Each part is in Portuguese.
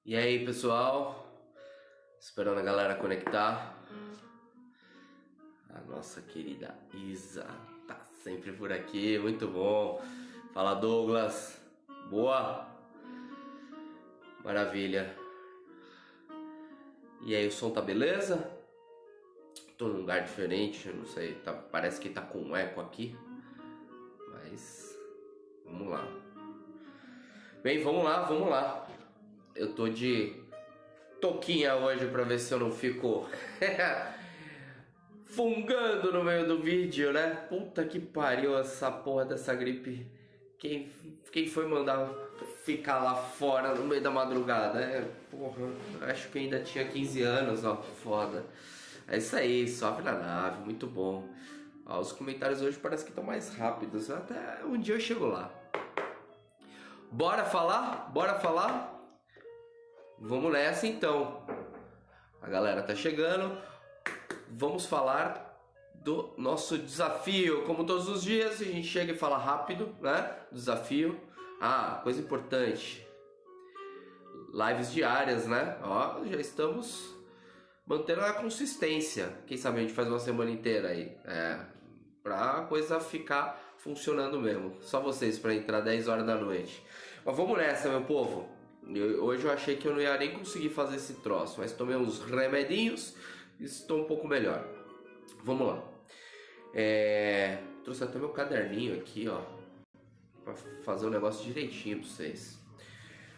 E aí, pessoal? Esperando a galera conectar. A nossa querida Isa tá sempre por aqui, muito bom. Fala, Douglas. Boa? Maravilha. E aí, o som tá beleza? Tô num lugar diferente, eu não sei, parece que tá com um eco aqui. Mas vamos lá. Bem, vamos lá. Eu tô de toquinha hoje pra ver se eu não fico fungando no meio do vídeo, né? Puta que pariu essa porra dessa gripe. Quem foi mandar ficar lá fora no meio da madrugada? Porra, acho que ainda tinha 15 anos, ó, foda. É isso aí, sobe na nave, muito bom. Ó, os comentários hoje parece que estão mais rápidos, até um dia eu chego lá. Bora falar? Vamos nessa então. A galera tá chegando. Vamos falar do nosso desafio. Como todos os dias, a gente chega e fala rápido, né? Desafio. Ah, coisa importante. Lives diárias, né? Ó, já estamos mantendo a consistência. Quem sabe a gente faz uma semana inteira aí. Pra coisa ficar funcionando mesmo. Só vocês pra entrar 10 horas da noite. Mas vamos nessa, meu povo. Hoje eu achei que eu não ia nem conseguir fazer esse troço, mas tomei uns remedinhos e estou um pouco melhor. Vamos lá. Trouxe até meu caderninho aqui, ó, pra fazer o negócio direitinho pra vocês.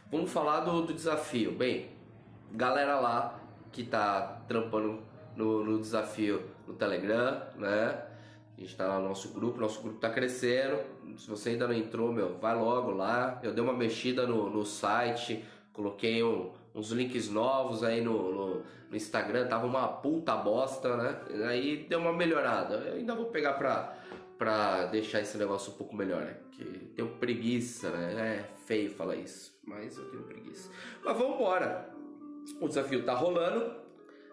Vamos falar do desafio. Bem, galera lá que tá trampando no desafio no Telegram, né? A gente tá lá no nosso grupo tá crescendo. Se você ainda não entrou, meu, vai logo lá. Eu dei uma mexida no site, coloquei uns links novos aí no Instagram, tava uma puta bosta, né? Aí deu uma melhorada. Eu ainda vou pegar pra deixar esse negócio um pouco melhor, né? Que tenho preguiça, né? É feio falar isso, mas eu tenho preguiça. Mas vamos embora. O desafio tá rolando.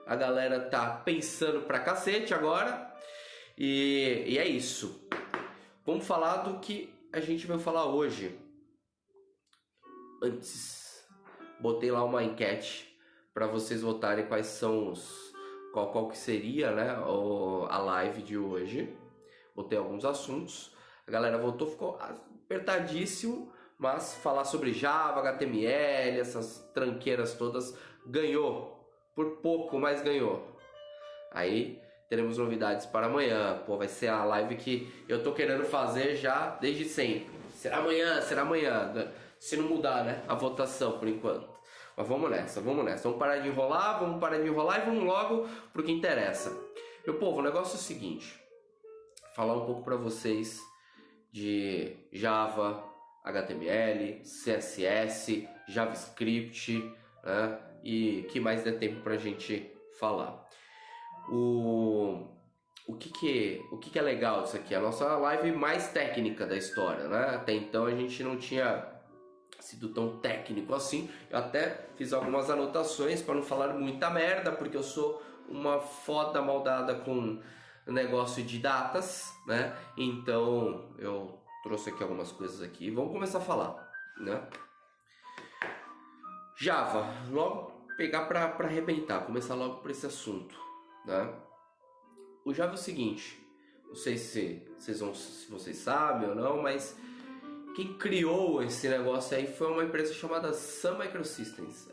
A galera tá pensando pra cacete agora. E é isso. Vamos falar do que a gente vai falar hoje. Antes, botei lá uma enquete para vocês votarem quais são qual que seria, né, a live de hoje. Botei alguns assuntos. A galera votou, ficou apertadíssimo, mas falar sobre Java, HTML, essas tranqueiras todas, ganhou. Por pouco, mas ganhou. Aí teremos novidades para amanhã. Pô, vai ser a live que eu tô querendo fazer já desde sempre. Será amanhã. Se não mudar, né, a votação por enquanto. Mas vamos nessa. Vamos parar de enrolar, e vamos logo pro que interessa. Meu povo, o negócio é o seguinte. Falar um pouco para vocês de Java, HTML, CSS, JavaScript, né, e que mais der tempo pra gente falar. O que é legal disso aqui? A nossa live mais técnica da história, né? Até então a gente não tinha sido tão técnico assim. Eu até fiz algumas anotações para não falar muita merda, porque eu sou uma foda maldada com negócio de datas, né? Então eu trouxe aqui algumas coisas aqui. Vamos começar a falar, né? Java, logo pegar para arrebentar, começar logo por esse assunto, né? O Java é o seguinte, não sei se vocês sabem ou não, mas quem criou esse negócio aí foi uma empresa chamada Sun Microsystems.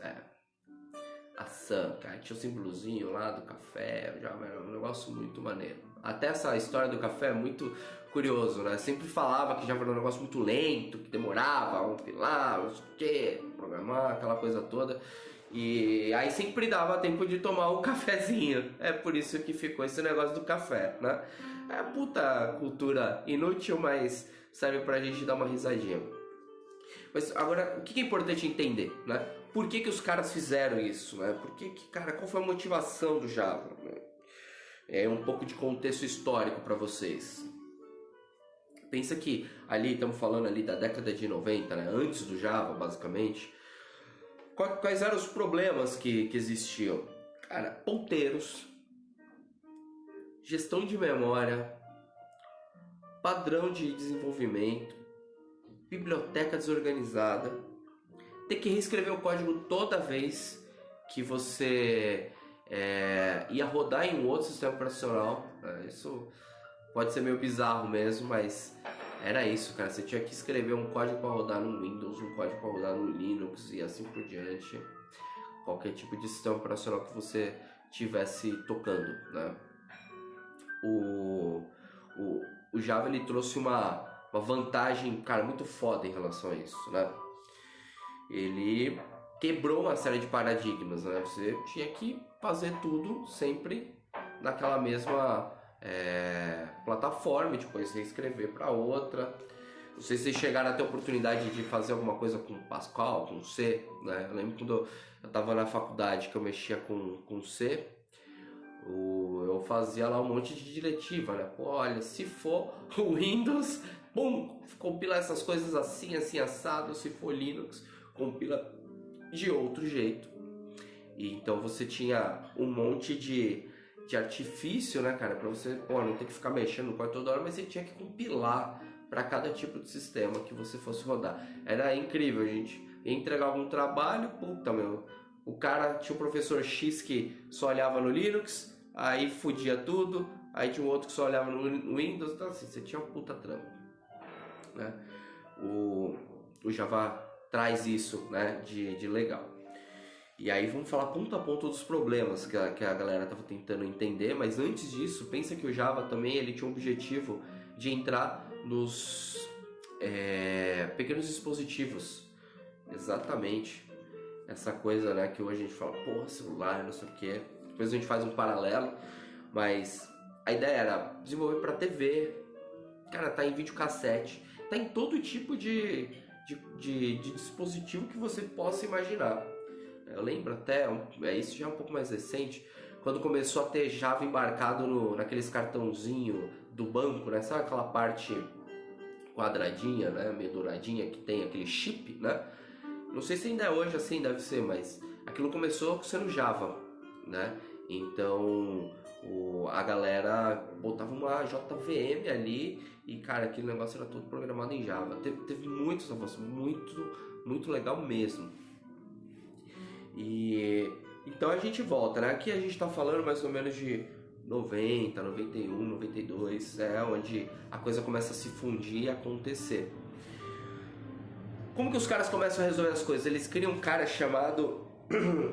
A Sun, cara, tinha o símbolozinho lá do café, já era um negócio muito maneiro. Até essa história do café é muito curioso, né? Sempre falava que já era um negócio muito lento, que demorava um pilar, não sei o que, programar, aquela coisa toda. E aí sempre dava tempo de tomar um cafezinho. É por isso que ficou esse negócio do café, né? É puta cultura inútil, mas serve pra gente dar uma risadinha. Mas agora, o que é importante entender, né? Por que os caras fizeram isso, né? Cara, qual foi a motivação do Java? Né? É um pouco de contexto histórico para vocês. Pensa que ali, estamos falando ali da década de 90, né? Antes do Java, basicamente. Quais eram os problemas que existiam? Cara, ponteiros, gestão de memória, padrão de desenvolvimento, biblioteca desorganizada, ter que reescrever o código toda vez que você ia rodar em um outro sistema operacional. Isso pode ser meio bizarro mesmo, mas era isso, cara. Você tinha que escrever um código para rodar no Windows, um código para rodar no Linux e assim por diante. Qualquer tipo de sistema operacional que você tivesse tocando, né? O Java ele trouxe uma vantagem, cara, muito foda em relação a isso, né? Ele quebrou uma série de paradigmas, né? Você tinha que fazer tudo sempre naquela mesma plataforma, depois reescrever para outra. Não sei se vocês chegaram a ter a oportunidade de fazer alguma coisa com Pascal, com C, né? Eu lembro quando eu estava na faculdade que eu mexia com C, eu fazia lá um monte de diretiva, né? Pô, olha, se for o Windows, pum, compila essas coisas assim, assim, assado. Se for Linux, compila de outro jeito. E então você tinha um monte de artifício, né, cara? Pra você, pô, não ter que ficar mexendo no código toda hora, mas você tinha que compilar para cada tipo de sistema que você fosse rodar. Era incrível, gente. Ia entregar algum trabalho, puta, meu. O cara tinha um professor X que só olhava no Linux, aí fudia tudo, aí tinha um outro que só olhava no Windows, então assim, você tinha um puta trampo, né? O Java traz isso, né, de legal. E aí vamos falar ponto a ponto dos problemas que a galera estava tentando entender, mas antes disso, pensa que o Java também ele tinha um objetivo de entrar nos pequenos dispositivos. Exatamente. Essa coisa, né, que hoje a gente fala, porra, celular, não sei o que. Depois a gente faz um paralelo, mas a ideia era desenvolver para TV. Cara, tá em videocassete, tá em todo tipo de dispositivo que você possa imaginar. Eu lembro até, isso já é um pouco mais recente, quando começou a ter Java embarcado naqueles cartãozinho do banco, né? Sabe aquela parte quadradinha, né? Meio douradinha, que tem aquele chip, né? Não sei se ainda é hoje assim, deve ser, mas aquilo começou sendo Java, né? Então a galera botava uma JVM ali e, cara, aquele negócio era todo programado em Java. Teve muitos avanços, muito legal mesmo. E então a gente volta, né? Aqui a gente tá falando mais ou menos de 90, 91, 92, onde a coisa começa a se fundir e acontecer. Como que os caras começam a resolver as coisas? Eles criam um cara chamado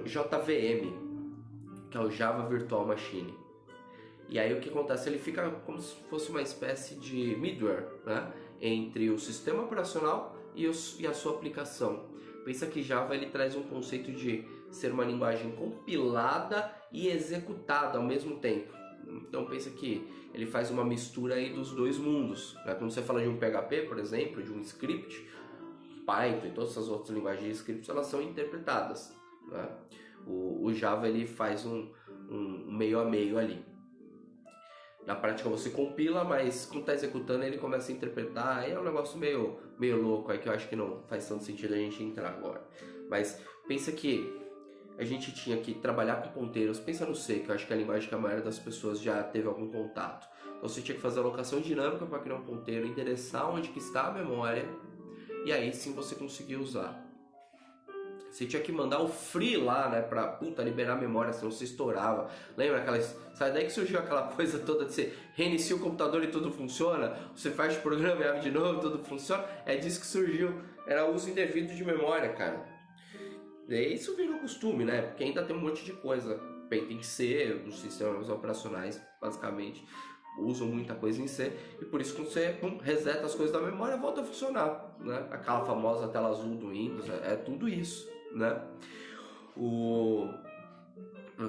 JVM, que é o Java Virtual Machine. E aí o que acontece? Ele fica como se fosse uma espécie de middleware, né? Entre o sistema operacional e a sua aplicação. Pensa que Java ele traz um conceito de ser uma linguagem compilada e executada ao mesmo tempo. Então pensa que ele faz uma mistura aí dos dois mundos, né? Quando você fala de um PHP, por exemplo, de um script, Python e todas essas outras linguagens de scripts, elas são interpretadas, né? O Java ele faz um meio a meio ali. Na prática você compila, mas quando está executando ele começa a interpretar. Aí é um negócio meio louco aí que eu acho que não faz tanto sentido a gente entrar agora. Mas pensa que a gente tinha que trabalhar com ponteiros. Pensa no C, que eu acho que é a linguagem que a maioria das pessoas já teve algum contato. Então você tinha que fazer a alocação dinâmica para criar um ponteiro, endereçar onde que está a memória e aí sim você conseguia usar. Você tinha que mandar o free lá, né, pra liberar a memória, senão você estourava. Lembra aquelas... Sabe daí que surgiu aquela coisa toda de você reinicia o computador e tudo funciona? Você faz o programa e abre de novo e tudo funciona? É disso que surgiu. Era uso indevido de memória, cara. E isso virou costume, né? Porque ainda tem um monte de coisa. Bem, tem que ser os sistemas operacionais, basicamente, usam muita coisa em C. E por isso quando você reseta as coisas da memória, volta a funcionar, né? Aquela famosa tela azul do Windows, é tudo isso, né?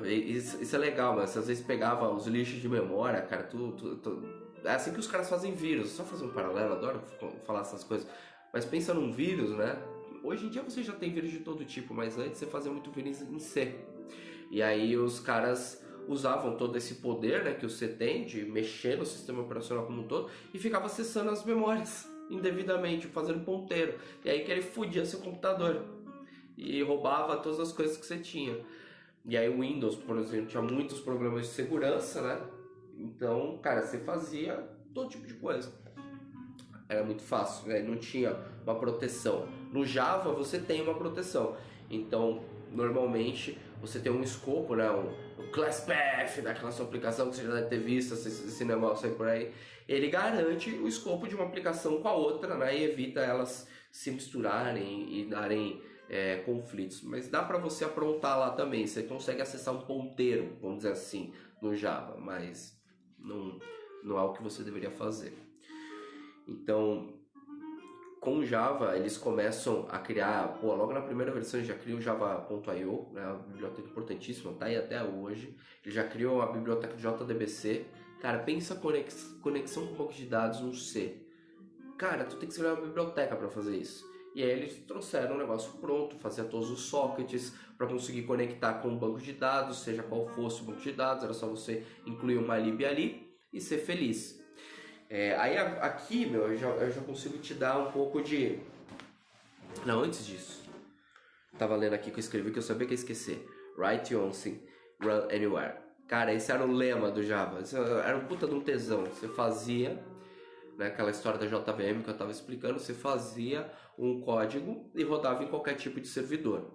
Isso é legal, mas às vezes pegava os lixos de memória, cara, é assim que os caras fazem vírus. Só fazer um paralelo, adoro falar essas coisas, mas pensa num vírus, né? Hoje em dia você já tem vírus de todo tipo, mas antes você fazia muito vírus em C. E aí os caras usavam todo esse poder, né, que o C tem de mexer no sistema operacional como um todo e ficava acessando as memórias indevidamente, fazendo ponteiro. E aí que ele fudia seu computador e roubava todas as coisas que você tinha. E aí o Windows, por exemplo, tinha muitos problemas de segurança, né? Então, cara, você fazia todo tipo de coisa. era muito fácil, né? Não tinha uma proteção. No Java você tem uma proteção, então normalmente você tem um escopo, né? O Class Path daquela sua aplicação que você já deve ter visto, esse negócio aí por aí. Ele garante o escopo de uma aplicação com a outra, né? E evita elas se misturarem e darem conflitos. Mas dá para você aprontar lá também. Você consegue acessar um ponteiro, vamos dizer assim, no Java, mas não é o que você deveria fazer. Então, com o Java, eles começam a criar, logo na primeira versão eles já criam o Java.io, né, uma biblioteca importantíssima, tá aí até hoje. Eles já criam a biblioteca de JDBC. Cara, pensa conexão com banco de dados no C. Cara, tu tem que escrever uma biblioteca para fazer isso. E aí eles trouxeram um negócio pronto, fazia todos os sockets para conseguir conectar com o banco de dados, seja qual fosse o banco de dados, era só você incluir uma lib ali e ser feliz. Aí aqui, meu, eu já consigo te dar um pouco de... Não, antes disso. Tava lendo aqui que eu escrevi que eu sabia que ia esquecer. Write once, run anywhere. Cara, esse era o lema do Java. Esse era um puta de um tesão. Você fazia, né, aquela história da JVM que eu tava explicando, você fazia um código e rodava em qualquer tipo de servidor.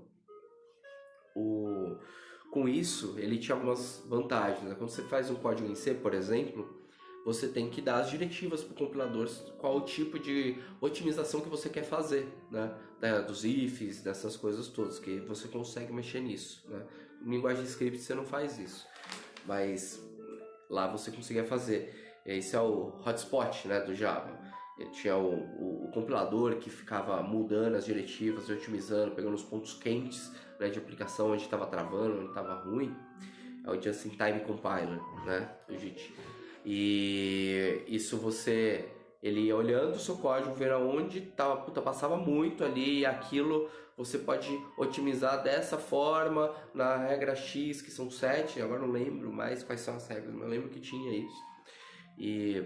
Com isso, ele tinha algumas vantagens, né? Quando você faz um código em C, por exemplo, você tem que dar as diretivas para o compilador qual o tipo de otimização que você quer fazer, né? Dos ifs, dessas coisas todas, que você consegue mexer nisso, né? Em linguagem de script você não faz isso, mas lá você conseguia fazer. Esse é o hotspot, né, do Java. Ele tinha o compilador que ficava mudando as diretivas, otimizando, pegando os pontos quentes, né, de aplicação onde estava travando, onde estava ruim. É o Just in Time Compiler, né, JIT. E isso ele ia olhando o seu código, vendo aonde passava muito ali, e aquilo você pode otimizar dessa forma, na regra X, que são 7, agora não lembro mais quais são as regras, mas eu lembro que tinha isso. E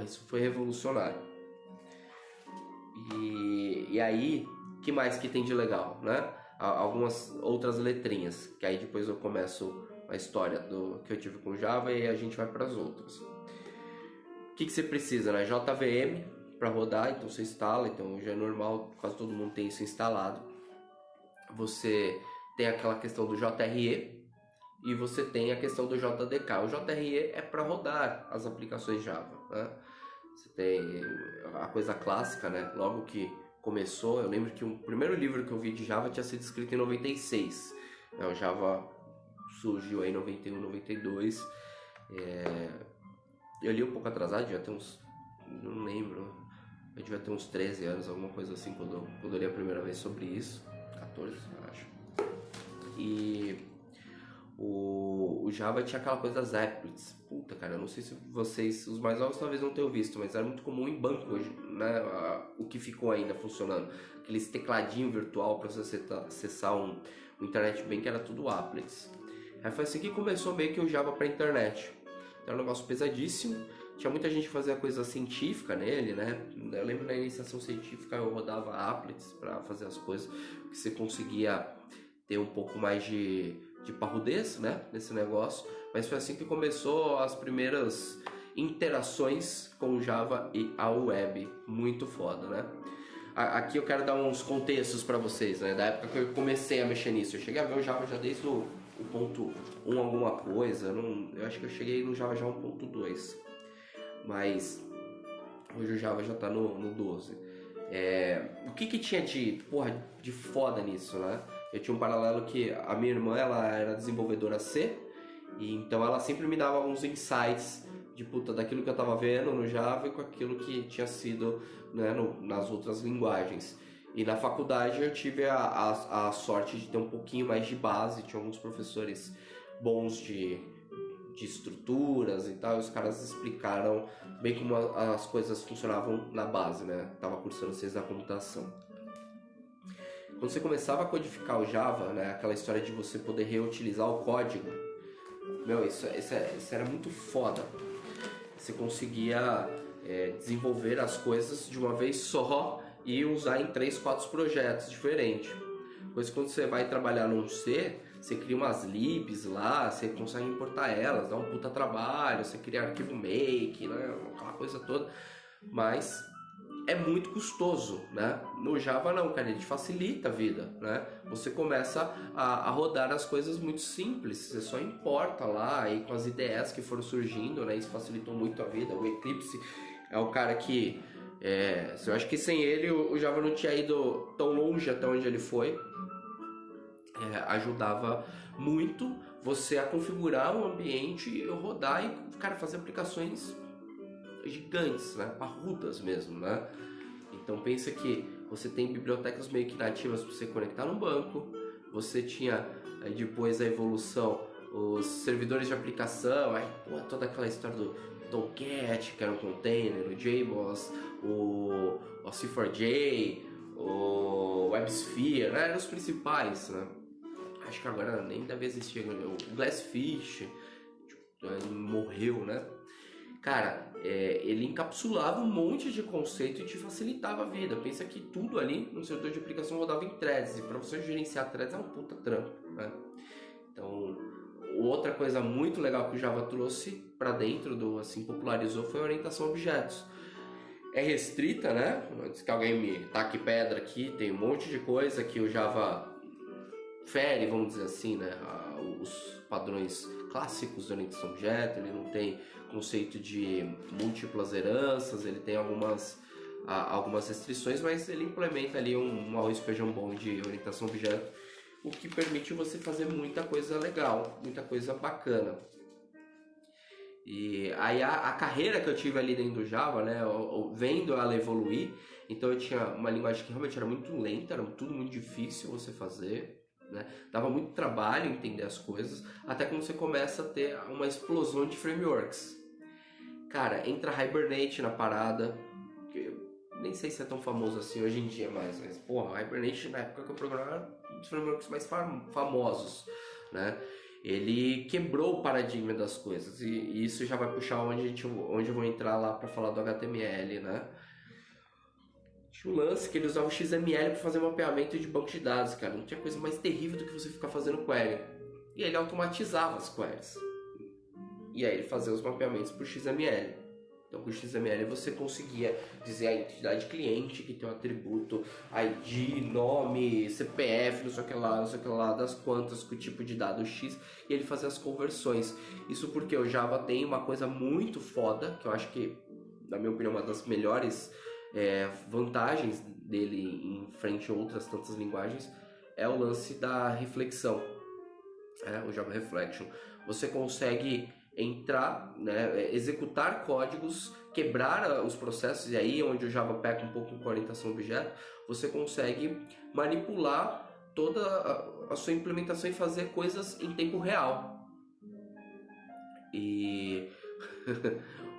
isso foi revolucionário. E aí, que mais que tem de legal, né? Algumas outras letrinhas, que aí depois eu começo a história que eu tive com Java e a gente vai para as outras. O que você precisa, né? JVM para rodar, então você instala, então já é normal, quase todo mundo tem isso instalado. Você tem aquela questão do JRE e você tem a questão do JDK. O JRE é para rodar as aplicações Java, né? Você tem a coisa clássica, né? Logo que começou, eu lembro que o primeiro livro que eu vi de Java tinha sido escrito em 96. O Java surgiu aí em 91, 92. Eu li um pouco atrasado, devia ter uns... não lembro. Eu devia ter uns 13 anos, alguma coisa assim, quando eu li a primeira vez sobre isso. 14, eu acho. E o Java tinha aquela coisa das applets. Puta, cara, eu não sei se vocês, os mais novos talvez não tenham visto, mas era muito comum em banco hoje, né? O que ficou ainda funcionando. Aqueles tecladinho virtual para você acessar um internet bank, era tudo applets. Aí foi assim que começou meio que o Java para internet. Era um negócio pesadíssimo. Tinha muita gente que fazia coisa científica nele, né? Eu lembro na iniciação científica eu rodava applets para fazer as coisas, que você conseguia ter um pouco mais de parrudez, né, nesse negócio. Mas foi assim que começou as primeiras interações com o Java e a web. Muito foda, né? Aqui eu quero dar uns contextos para vocês, né? Da época que eu comecei a mexer nisso. Eu cheguei a ver o Java já desde o ponto 1 alguma coisa. Eu acho que eu cheguei no Java já 1.2. Mas hoje o Java já tá no 12. O que tinha de foda nisso, né? Eu tinha um paralelo que a minha irmã, ela era desenvolvedora C, e então ela sempre me dava alguns insights daquilo que eu tava vendo no Java e com aquilo que tinha sido, né, nas outras linguagens. E na faculdade eu tive a sorte de ter um pouquinho mais de base, tinha alguns professores bons de estruturas e tal, e os caras explicaram bem como as coisas funcionavam na base, né? Tava cursando ciência da computação. Quando você começava a codificar o Java, né, aquela história de você poder reutilizar o código, isso era muito foda. Você conseguia desenvolver as coisas de uma vez só e usar em 3, 4 projetos diferentes. Pois quando você vai trabalhar num C, você cria umas libs lá, você consegue importar elas, dá um puta trabalho, você cria arquivo make, né? Aquela coisa toda, mas é muito custoso, né? No Java não, cara, ele te facilita a vida, né? Você começa a rodar as coisas muito simples, você só importa lá, aí com as IDEs que foram surgindo, né? Isso facilitou muito a vida. O Eclipse é o cara que, eu acho que sem ele o Java não tinha ido tão longe até onde ele foi. Ajudava muito você a configurar um ambiente, rodar e, cara, fazer aplicações gigantes, né? Parrudas mesmo, né? Então pensa que você tem bibliotecas meio que nativas para você conectar no banco, você tinha depois a evolução, os servidores de aplicação, aí, toda aquela história do Tomcat, que era um container, o JBoss, o C4J, o WebSphere, né? Eram os principais, né? Acho que agora nem deve existir, o Glassfish, ele morreu, né? Cara, ele encapsulava um monte de conceito e te facilitava a vida. Pensa que tudo ali no servidor de aplicação rodava em threads, e para você gerenciar threads é um puta trampo, né? Então, outra coisa muito legal que o Java trouxe para dentro assim, popularizou, foi a orientação a objetos. É restrita, né? Antes que alguém me taque pedra aqui, tem um monte de coisa que o Java fere, vamos dizer assim, né? Os padrões clássicos de orientação a objeto, ele não tem conceito de múltiplas heranças, ele tem algumas restrições, mas ele implementa ali um arroz e feijão bom de orientação a objeto, o que permite você fazer muita coisa legal, muita coisa bacana. E aí a carreira que eu tive ali dentro do Java, né, vendo ela evoluir, então eu tinha uma linguagem que realmente era muito lenta, era tudo muito difícil você fazer, né? Dava muito trabalho entender as coisas, até quando você começa a ter uma explosão de frameworks. Cara, entra Hibernate na parada, que eu nem sei se é tão famoso assim hoje em dia mais, mas porra, Hibernate na época que eu programava era um dos frameworks mais famosos, né? Ele quebrou o paradigma das coisas, e isso já vai puxar onde eu vou entrar lá para falar do HTML, né? Tinha um lance que ele usava o XML para fazer mapeamento de banco de dados, cara. Não tinha coisa mais terrível do que você ficar fazendo query. E ele automatizava as queries. E aí ele fazia os mapeamentos por XML. Então com o XML você conseguia dizer a entidade cliente que tem um atributo, ID, nome, CPF, não sei o que lá, das quantas, com o tipo de dado X, e ele fazia as conversões. Isso porque o Java tem uma coisa muito foda, que eu acho que, na minha opinião, uma das melhores vantagens dele em frente a outras tantas linguagens, é o lance da reflexão, o Java Reflection. Você consegue entrar, né, executar códigos, quebrar os processos, e aí onde o Java peca um pouco com a orientação a objeto, você consegue manipular toda a sua implementação e fazer coisas em tempo real. E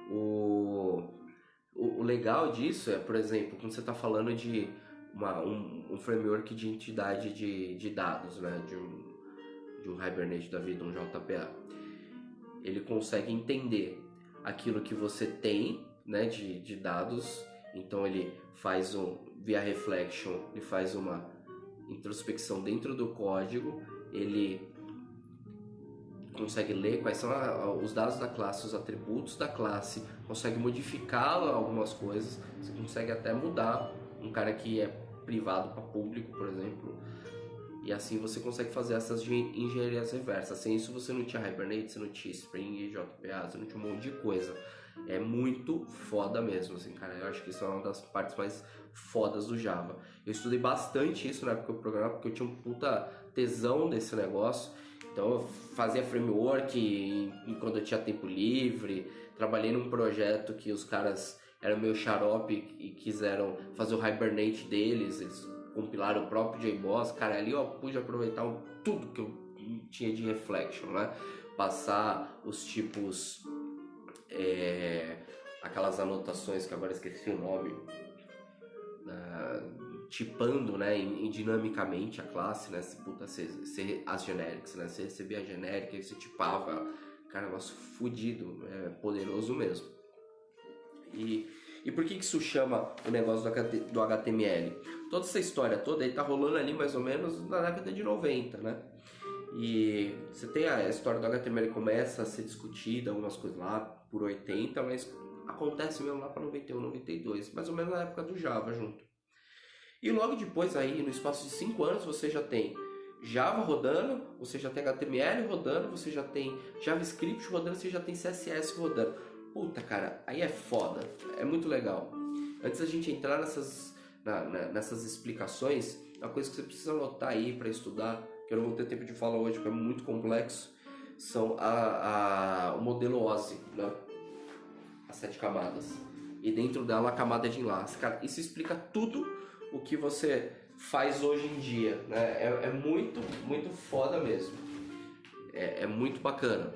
o legal disso é, por exemplo, quando você está falando de um framework de entidade de dados, né, de um Hibernate da vida, um JPA, ele consegue entender aquilo que você tem, né, de dados. Então ele faz via reflection, ele faz uma introspecção dentro do código, ele consegue ler quais são os dados da classe, os atributos da classe, consegue modificar algumas coisas, você consegue até mudar um cara que é privado para público, por exemplo, e assim você consegue fazer essas engenharias reversas. Sem isso você não tinha Hibernate, você não tinha Spring, JPA, você não tinha um monte de coisa. É muito foda mesmo, assim, cara. Eu acho que isso é uma das partes mais fodas do Java. Eu estudei bastante isso na época que eu programava, porque eu tinha um puta tesão desse negócio. Então eu fazia framework quando eu tinha tempo livre. Trabalhei num projeto que os caras eram meio xarope e quiseram fazer o Hibernate deles. Eles compilaram o próprio JBoss. Cara, ali eu pude aproveitar tudo que eu tinha de reflection, né? Passar os tipos, aquelas anotações que agora esqueci o nome, tipando, né, dinamicamente a classe, né, as genéricas, né, você recebia a genérica e você tipava, cara, negócio fodido, poderoso mesmo. E por que isso chama o negócio do HTML? Toda essa história toda aí tá rolando ali mais ou menos na década de 90, né? E você tem a história do HTML começa a ser discutida, algumas coisas lá por 80, mas acontece mesmo lá para 91, 92, mais ou menos na época do Java junto. E logo depois aí, no espaço de 5 anos, você já tem Java rodando, você já tem HTML rodando, você já tem JavaScript rodando, você já tem CSS rodando. Puta, cara, aí é foda, é muito legal. Antes da gente entrar nessas explicações, uma coisa que você precisa anotar aí para estudar, que eu não vou ter tempo de falar hoje porque é muito complexo, são o modelo OSI, né? As 7 camadas. E dentro dela a camada de enlace. Cara, isso explica tudo o que você faz hoje em dia, né? É muito, muito foda mesmo. É muito bacana.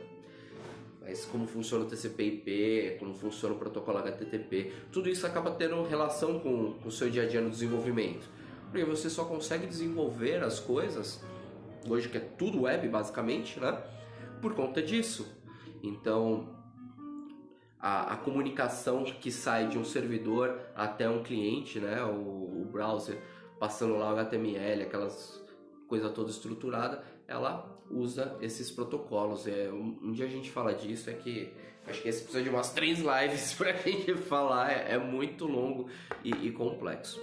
Mas como funciona o TCP/IP, como funciona o protocolo HTTP, tudo isso acaba tendo relação com o seu dia a dia no desenvolvimento. Porque você só consegue desenvolver as coisas, hoje que é tudo web basicamente, né? Por conta disso. Então, a comunicação que sai de um servidor até um cliente, né? O browser, passando lá o HTML, aquelas coisa toda estruturada, ela usa esses protocolos. Um dia a gente fala disso, acho que esse precisa de umas 3 lives pra gente falar, é muito longo e complexo.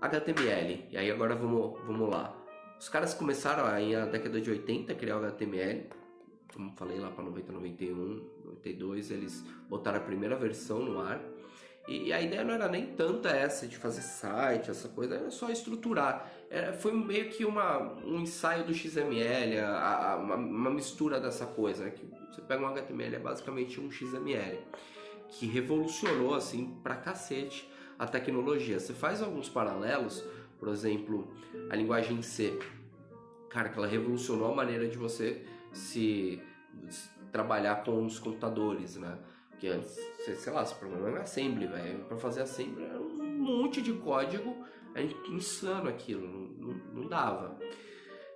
HTML, e aí agora vamos lá. Os caras começaram aí na década de 80 a criar o HTML, como falei lá para 90, 91, 92, eles botaram a primeira versão no ar. E a ideia não era nem tanta essa de fazer site, essa coisa, era só estruturar. Foi meio que um ensaio do XML, uma mistura dessa coisa, né? Que você pega um HTML, é basicamente um XML, que revolucionou assim pra cacete a tecnologia. Você faz alguns paralelos, por exemplo, a linguagem C. Cara, que ela revolucionou a maneira de você se trabalhar com os computadores, né? Porque antes, sei lá, se programava em Assembly, velho. Pra fazer Assembly era um monte de código, é insano aquilo, não dava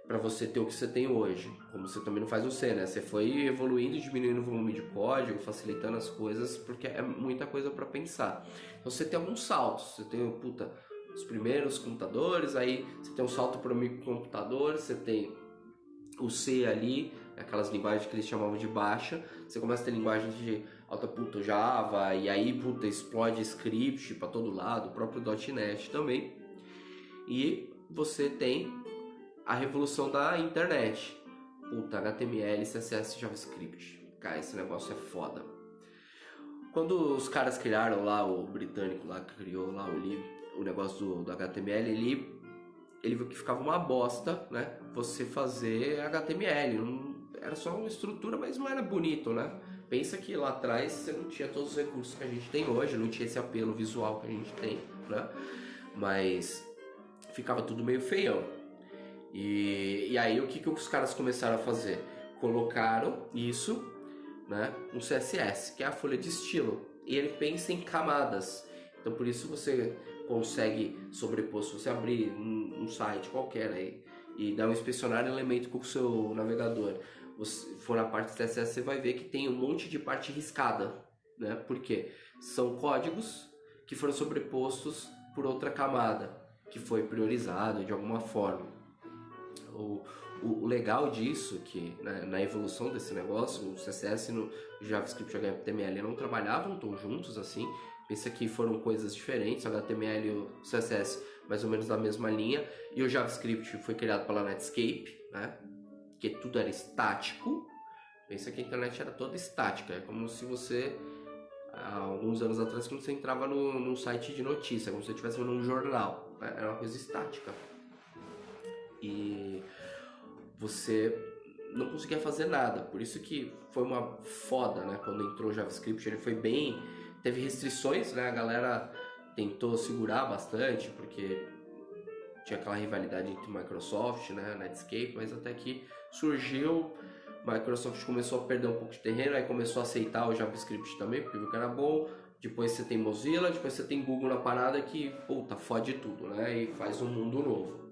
pra você ter o que você tem hoje. Como você também não faz o C, né? Você foi evoluindo, diminuindo o volume de código, facilitando as coisas, porque é muita coisa pra pensar. Então você tem alguns saltos, você tem, os primeiros computadores, aí você tem um salto para o microcomputador, você tem o C ali, aquelas linguagens que eles chamavam de baixa, você começa a ter linguagem de alta Java, e aí explode script para todo lado, o próprio .NET também. E você tem a revolução da internet. HTML, CSS, JavaScript. Cara, esse negócio é foda. Quando os caras criaram lá, o britânico lá que criou lá o negócio do HTML, ele viu que ficava uma bosta, né? Você fazer HTML. Era só uma estrutura, mas não era bonito, né? Pensa que lá atrás você não tinha todos os recursos que a gente tem hoje, não tinha esse apelo visual que a gente tem, né? Mas ficava tudo meio feião. E aí o que os caras começaram a fazer? Colocaram isso, né, um CSS, que é a folha de estilo, e ele pensa em camadas. Então por isso você consegue sobrepor, se você abrir um site qualquer aí e dar um inspecionar elemento com o seu navegador, você for na parte do CSS, você vai ver que tem um monte de parte riscada, né? Porque são códigos que foram sobrepostos por outra camada, que foi priorizado de alguma forma. O legal disso, que na evolução desse negócio, o CSS e o JavaScript e o HTML não trabalhavam tão juntos assim. Pensa que foram coisas diferentes, o HTML e o CSS mais ou menos da mesma linha, e o JavaScript foi criado pela Netscape, né? Que tudo era estático. Pensa que a internet era toda estática, é como se você, há alguns anos atrás, quando você entrava num site de notícia, como se você estivesse num jornal, né? Era uma coisa estática. E você não conseguia fazer nada, por isso que foi uma foda, né? Quando entrou o JavaScript, ele foi bem... Teve restrições, né? A galera tentou segurar bastante, porque tinha aquela rivalidade entre Microsoft, né? Netscape, mas até que surgiu, Microsoft começou a perder um pouco de terreno, aí começou a aceitar o JavaScript também, porque viu que era bom. Depois você tem Mozilla, depois você tem Google na parada que, fode tudo, né? E faz um mundo novo.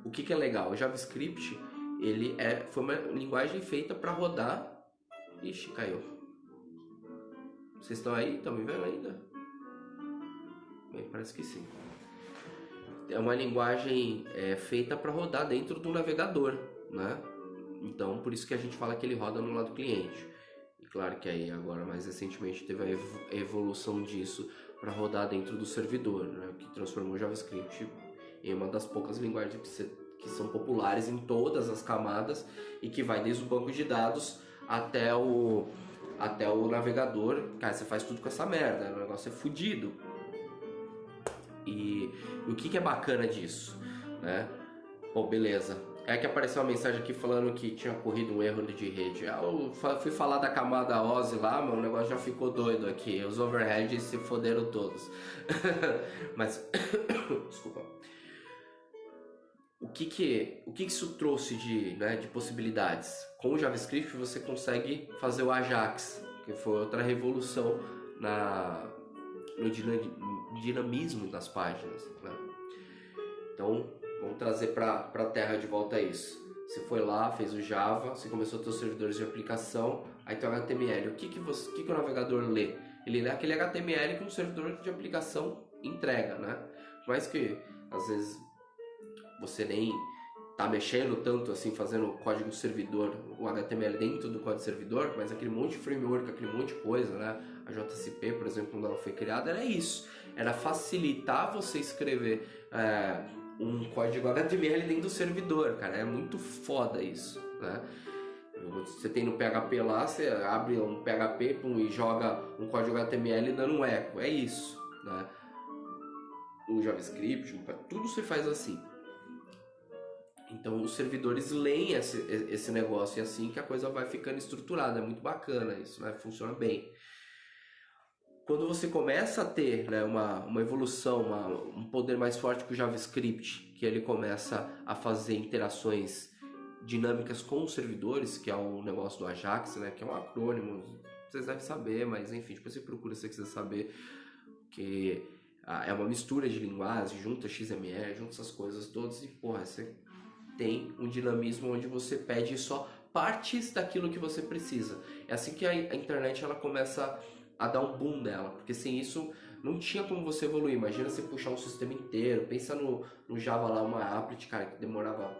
O que é legal? O JavaScript, ele foi uma linguagem feita para rodar... Ixi, caiu. Vocês estão aí? Estão me vendo ainda? Bem, parece que sim. é uma linguagem feita para rodar dentro do navegador, né? Então, por isso que a gente fala que ele roda no lado cliente. E claro que aí agora, mais recentemente, teve a evolução disso para rodar dentro do servidor, né? Que transformou o JavaScript em uma das poucas linguagens que são populares em todas as camadas e que vai desde o banco de dados até o navegador. Cara, você faz tudo com essa merda, o negócio é fodido. E o que é bacana disso, né? Bom, beleza. É que apareceu uma mensagem aqui falando que tinha ocorrido um erro de rede. Eu fui falar da camada OSI lá, mas o negócio já ficou doido aqui. Os overheads se foderam todos. Mas, desculpa. O que isso trouxe de possibilidades? Com o JavaScript você consegue fazer o Ajax, que foi outra revolução no dinamismo das páginas, né? Então, vamos trazer para a terra de volta isso. Você foi lá, fez o Java, você começou a ter os servidores de aplicação, aí tem o HTML. O que o navegador lê? Ele lê aquele HTML que um servidor de aplicação entrega, né? Mas que, às vezes, você nem tá mexendo tanto assim, fazendo o código servidor, o HTML dentro do código servidor, mas aquele monte de framework, aquele monte de coisa, né? A JCP, por exemplo, quando ela foi criada, era isso. Era facilitar você escrever um código HTML dentro do servidor, cara. É muito foda isso, né? Você tem no PHP lá, você abre um PHP e joga um código HTML dando um eco. É isso, né? O JavaScript, tudo se faz assim. Então os servidores leem esse negócio e assim que a coisa vai ficando estruturada. É muito bacana isso, né? Funciona bem. Quando você começa a ter, né, uma evolução, um poder mais forte que o JavaScript, que ele começa a fazer interações dinâmicas com os servidores, que é o negócio do Ajax, né, que é um acrônimo, vocês devem saber, mas enfim, depois você procura se você quiser saber, que é uma mistura de linguagem, junta XML, junta essas coisas todas e, porra, você tem um dinamismo onde você pede só partes daquilo que você precisa. É assim que a internet ela começa a dar um boom nela, porque sem isso não tinha como você evoluir. Imagina você puxar um sistema inteiro, pensa no Java lá, uma applet, cara, que demorava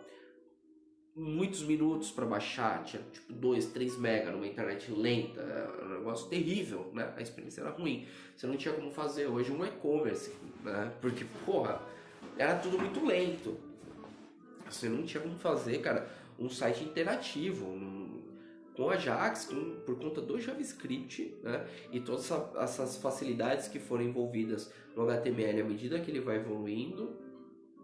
muitos minutos para baixar, tinha tipo 2, 3 mega numa internet lenta, era um negócio terrível, né? A experiência era ruim, você não tinha como fazer hoje um e-commerce, né? Porque, porra, era tudo muito lento. Você não tinha como fazer, cara, um site interativo com Ajax, por conta do JavaScript, né? E todas essas facilidades que foram envolvidas no HTML à medida que ele vai evoluindo,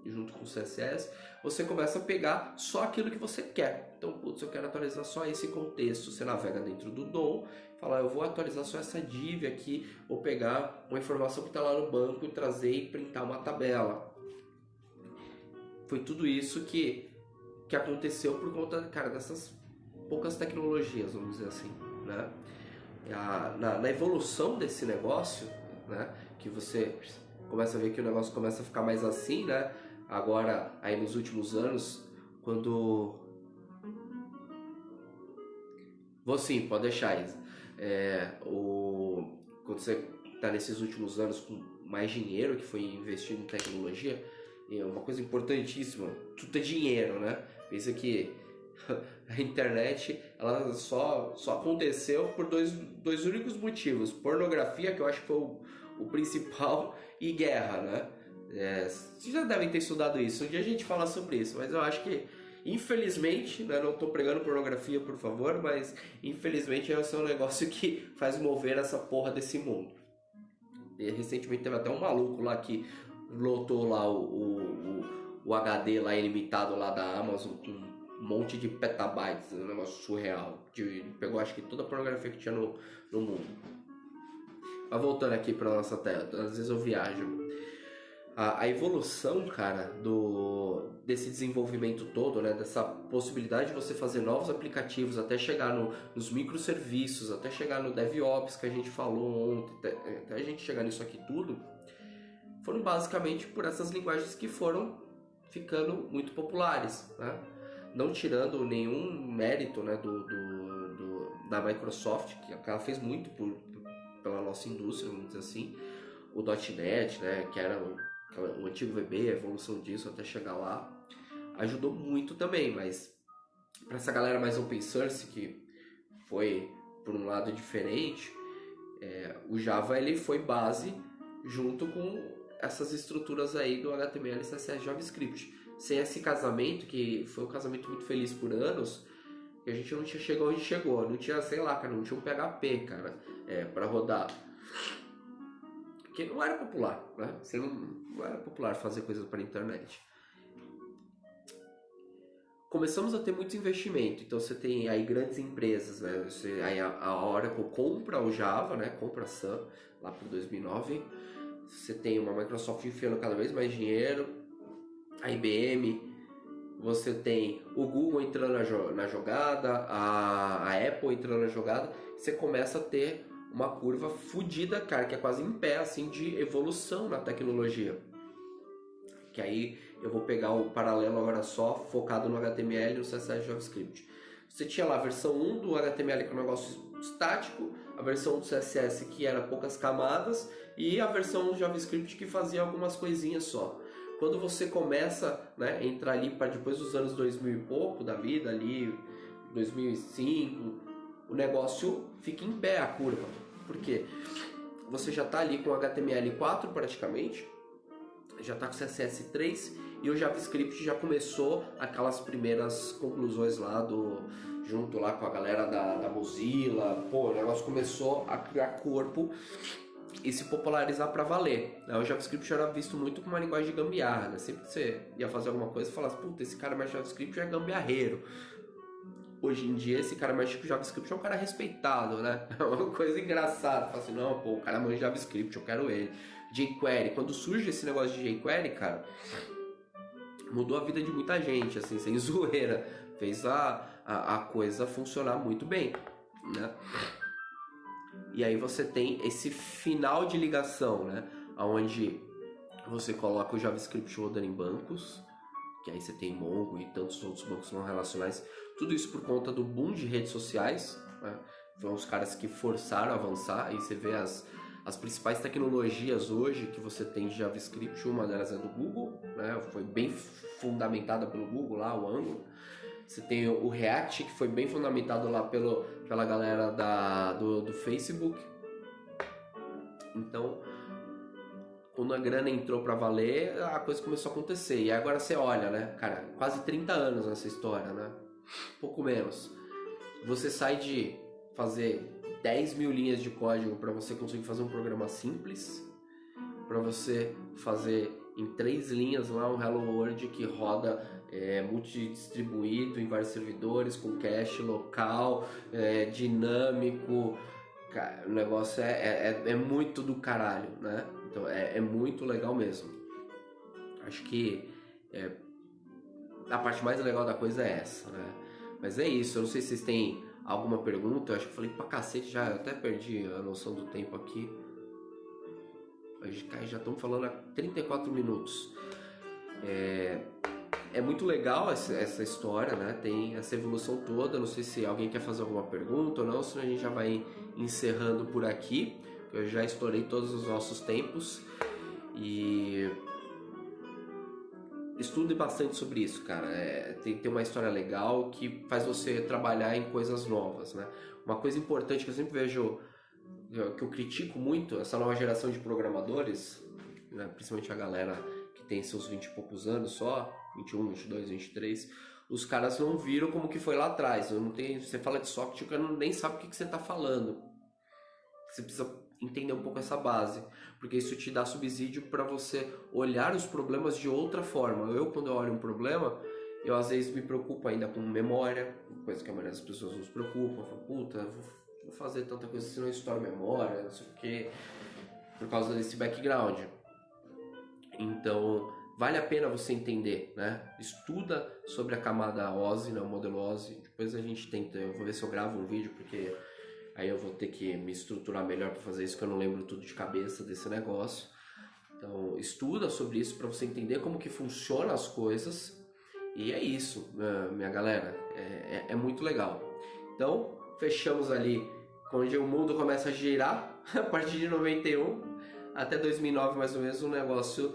junto com o CSS, você começa a pegar só aquilo que você quer. Então, putz, eu quero atualizar só esse contexto. Você navega dentro do DOM, fala, eu vou atualizar só essa div aqui, vou pegar uma informação que está lá no banco e trazer e printar uma tabela. Foi tudo isso que aconteceu por conta, cara, dessas poucas tecnologias, vamos dizer assim, né? Na evolução desse negócio, né? Que você começa a ver que o negócio começa a ficar mais assim, né? Agora, aí nos últimos anos, quando... Vou sim, pode deixar, Isa. Quando você está nesses últimos anos com mais dinheiro que foi investido em tecnologia, é uma coisa importantíssima, tudo é dinheiro, né? Pensa que a internet ela só aconteceu por dois únicos motivos: pornografia, que eu acho que foi o principal, e guerra, né? Vocês já devem ter estudado isso, um dia a gente fala sobre isso, mas eu acho que infelizmente, né, não estou pregando pornografia, por favor, mas infelizmente esse é um negócio que faz mover essa porra desse mundo. E recentemente teve até um maluco lá que lotou lá o HD lá ilimitado lá da Amazon com um monte de petabytes, um negócio surreal. Pegou acho que toda a pornografia que tinha no mundo. Mas voltando aqui para nossa tela, às vezes eu viajo. A evolução, cara, desse desenvolvimento todo, né, dessa possibilidade de você fazer novos aplicativos até chegar nos microserviços, até chegar no DevOps que a gente falou ontem, até a gente chegar nisso aqui tudo, foram basicamente por essas linguagens que foram ficando muito populares, né? Não tirando nenhum mérito, né, da Microsoft, que ela fez muito pela nossa indústria, vamos dizer assim, o .NET, né, que era o antigo VB, a evolução disso até chegar lá, ajudou muito também, mas para essa galera mais open source, que foi por um lado diferente, o Java ele foi base junto com essas estruturas aí do HTML, CSS, JavaScript. Sem esse casamento, que foi um casamento muito feliz por anos, que a gente não tinha chegado onde chegou, não tinha, sei lá, cara, não tinha um PHP, cara, para rodar. Porque não era popular, né? Você não era popular fazer coisas para a internet. Começamos a ter muito investimento, então você tem aí grandes empresas, né? Aí a Oracle compra o Java, né? Compra a Sun lá para 2009. Você tem uma Microsoft enfiando cada vez mais dinheiro, a IBM, você tem o Google entrando na jogada, a Apple entrando na jogada. Você começa a ter uma curva fodida, cara, que é quase em pé, assim, de evolução na tecnologia. Que aí eu vou pegar o paralelo agora só, focado no HTML e no CSS JavaScript. Você tinha lá a versão 1 do HTML, que é um negócio estático, a versão do CSS, que era poucas camadas, e a versão do JavaScript, que fazia algumas coisinhas só. Quando você começa, né, a entrar ali para depois dos anos 2000 e pouco da vida, ali 2005, o negócio fica em pé, a curva. Por quê? Você já está ali com HTML4 praticamente, já está com CSS 3 e o JavaScript já começou aquelas primeiras conclusões lá junto lá com a galera da Mozilla. Pô, o negócio começou a criar corpo e se popularizar para valer. O JavaScript era visto muito como uma linguagem de gambiarra, né? Sempre que você ia fazer alguma coisa, você falava, puta, esse cara mexe JavaScript é gambiarreiro. Hoje em dia, esse cara mexe com JavaScript é um cara respeitado, né? É uma coisa engraçada. Fala assim, não, pô, o cara manja JavaScript, eu quero ele. jQuery, quando surge esse negócio de jQuery, cara, mudou a vida de muita gente, assim, sem zoeira. Fez a coisa funcionar muito bem, né? E aí você tem esse final de ligação, né? Onde você coloca o JavaScript rodando em bancos, que aí você tem Mongo e tantos outros bancos não relacionais. Tudo isso por conta do boom de redes sociais, né? Foram os caras que forçaram a avançar. Aí você vê as principais tecnologias hoje que você tem de JavaScript, uma delas é do Google, né? Foi bem fundamentada pelo Google lá, o Angular. Você tem o React, que foi bem fundamentado lá pela galera do Facebook. Então, quando a grana entrou pra valer, a coisa começou a acontecer. E agora você olha, né, cara, quase 30 anos nessa história, né? Pouco menos. Você sai de fazer 10 mil linhas de código para você conseguir fazer um programa simples, para você fazer em 3 linhas lá um Hello World que roda multidistribuído em vários servidores, com cache local, dinâmico. Cara, o negócio é muito do caralho, né? Então é muito legal mesmo. Acho que a parte mais legal da coisa é essa, né? Mas é isso, eu não sei se vocês têm alguma pergunta. Eu acho que eu falei pra cacete já, eu até perdi a noção do tempo aqui. Já estamos falando há 34 minutos. É muito legal essa história, né? Tem essa evolução toda. Não sei se alguém quer fazer alguma pergunta ou não, senão a gente já vai encerrando por aqui. Eu já estourei todos os nossos tempos. E estude bastante sobre isso, cara. Tem que ter uma história legal que faz você trabalhar em coisas novas, né? Uma coisa importante que eu sempre vejo, que eu critico muito, essa nova geração de programadores, né? Principalmente a galera que tem seus 20 e poucos anos só, 21, 22, 23, os caras não viram como que foi lá atrás. Você fala de software, o cara nem sabe o que você está falando. Você precisa entender um pouco essa base, porque isso te dá subsídio para você olhar os problemas de outra forma. Quando eu olho um problema, eu às vezes me preocupo ainda com memória, coisa que a maioria das pessoas não se preocupam. Eu falo, puta, vou fazer tanta coisa se não estoura memória, não sei o que, por causa desse background. Então, vale a pena você entender, né? Estuda sobre a camada OSI, né? O modelo OSI. Depois a gente tenta, eu vou ver se eu gravo um vídeo, porque aí eu vou ter que me estruturar melhor para fazer isso, que eu não lembro tudo de cabeça desse negócio. Então, estuda sobre isso para você entender como que funcionam as coisas. E é isso, minha galera. É muito legal. Então, fechamos ali onde o mundo começa a girar, a partir de 91 até 2009 mais ou menos, um negócio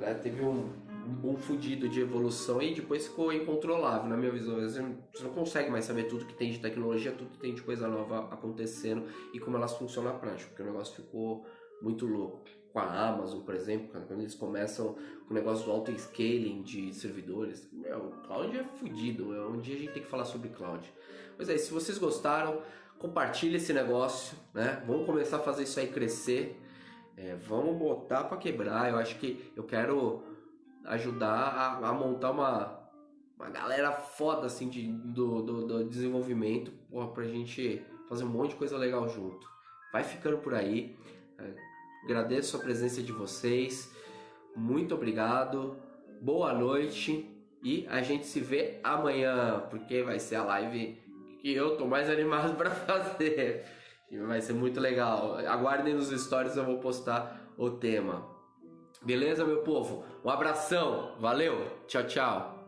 né? Teve um fudido de evolução e depois ficou incontrolável, na minha visão. Você não consegue mais saber tudo que tem de tecnologia, tudo que tem de coisa nova acontecendo e como elas funcionam na prática, porque o negócio ficou muito louco. Com a Amazon, por exemplo, quando eles começam com o negócio do auto-scaling de servidores, o cloud é fudido, um dia a gente tem que falar sobre cloud. Mas é, se vocês gostaram, compartilhe esse negócio, né? Vamos começar a fazer isso aí crescer. Vamos botar para quebrar. Eu acho que eu quero ajudar a montar uma galera foda assim do desenvolvimento, porra, pra gente fazer um monte de coisa legal junto. Vai ficando por aí. Agradeço a presença de vocês. Muito obrigado. Boa noite. E a gente se vê amanhã, porque vai ser a live que eu tô mais animado para fazer. Vai ser muito legal. Aguardem nos stories, eu vou postar o tema. Beleza, meu povo? Um abração. Valeu. Tchau, tchau.